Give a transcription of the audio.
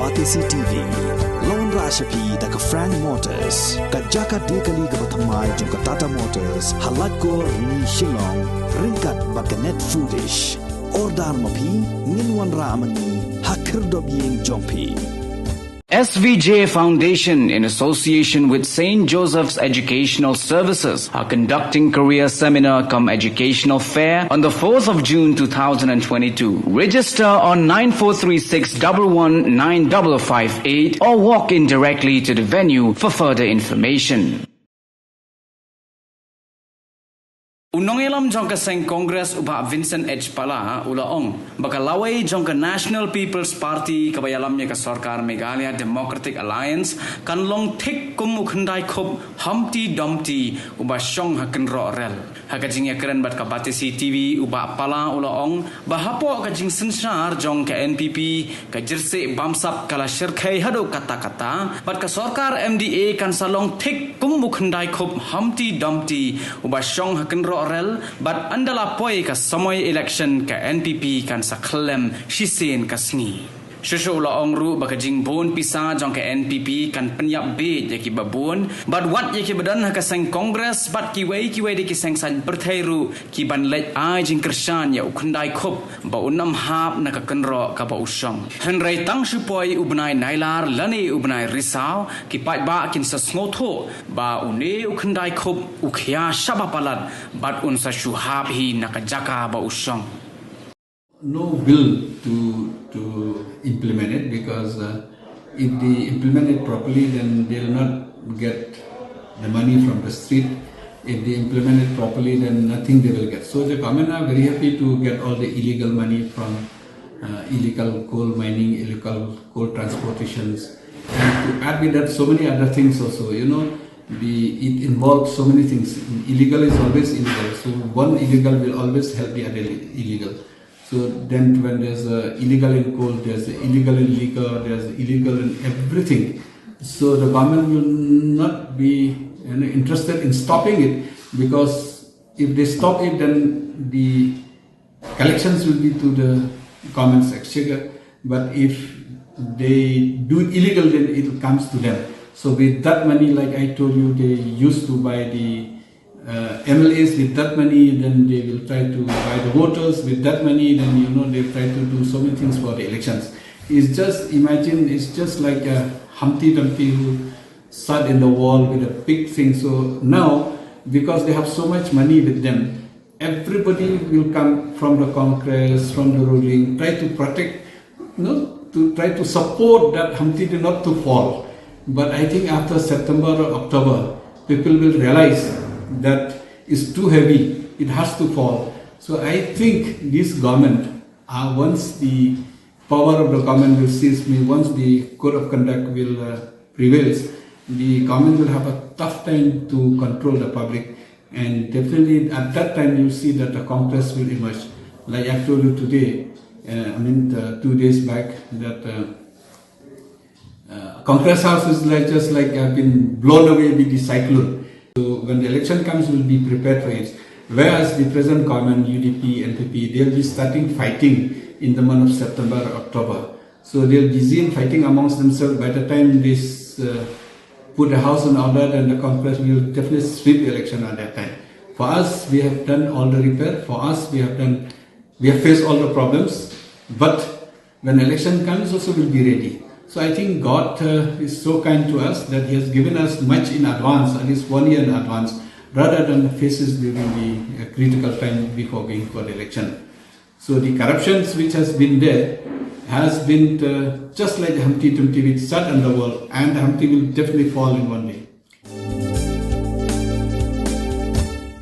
Batisi TV, Lone Rashapi, the Frank Motors, Kajaka Dekali Gabatamai, Jonka Tata Motors, Halatko, Ni Shillong, Rinkat Bakanet Foodish, Ordar Mapi, Ninwan Ramani, Hakirdobying Jongpi. SVJ Foundation, in association with St. Joseph's Educational Services, are conducting career seminar cum educational fair on the 4th of June 2022. Register on 9436 119 or walk in directly to the venue for further information. Unongelam jongka Seng Congress uba Vincent H. Pala ulaong baka Lawei jongka National People's Party kabayalamnya ka Sarkar Meghalaya Democratic Alliance kan long Thik kumukhandai khop Humpty Dumpty uba Shong Kynroh rel hakajing yakran bat ka Batisi TV uba Pala ulaong bahapo kajing sensar jong ka NPP ka jerse bamsap kala shirkai hado kata-kata bat ka Sarkar MDA kan salong Thik kumukhandai khop Humpty Dumpty uba Shong Kynroh but andala poi ka samoy election ka NPP kan sa klem shisen ka sngi. Shusho ulaong ru bakajing bon pisa jong ka NPP kan penyap be yaki babon but what yaki badan ka Seng Congress but kiwei de ki seng san perthairu ki ban lej ai jing kersan ya ukhandai khop ba unam hap na ka Kynroh ka ba usong henrai tang shupoi ubnai nailar lani ubnai risau ki pai ba kin sa snotho ba une ukhandai khop ukhya shabapalat but un sa shuhap hi na ka jaka ba usong. No will to implement it because if they implement it properly, then they will not get the money from the street. If they implement it properly, then nothing they will get. So the government are very happy to get all the illegal money from illegal coal mining, illegal coal transportations, and to add with that so many other things also. You know, it involves so many things. Illegal is always illegal. So one illegal will always help the other illegal. So then when there's illegal in coal, there's illegal in liquor, there's illegal in everything. So the government will not be interested in stopping it because if they stop it, then the collections will be to the government's exchequer. But if they do illegal, then it comes to them. So with that money, like I told you, they used to buy the MLAs. With that money, then they will try to buy the voters. With that money, then they try to do so many things for the elections. It's just, imagine, it's just like a Humpty Dumpty who sat in the wall with a big thing. So now, because they have so much money with them, everybody will come from the Congress, from the ruling, try to protect, to try to support that Humpty not to fall. But I think after September or October, people will realize that is too heavy, it has to fall. So I think this government, once the power of the government will cease, once the code of conduct will prevails, the government will have a tough time to control the public, and definitely at that time you see that the Congress will emerge. Like I told you today, 2 days back, that Congress House is just like been blown away with the cyclone. So when the election comes, we'll be prepared for it. Whereas the present government, UDP, NPP, they'll be starting fighting in the month of September or October. So they'll be busy in fighting amongst themselves. By the time they put the house in order, then the Congress will definitely sweep the election at that time. For us, we have done all the repair. For us, we have faced all the problems. But when election comes, also we'll be ready. So I think God is so kind to us that He has given us much in advance, at least 1 year in advance, rather than faces during the critical time before going for the election. So the corruptions which has been there has been just like Humpty Dumpty which sat on the wall, and Humpty will definitely fall in one day.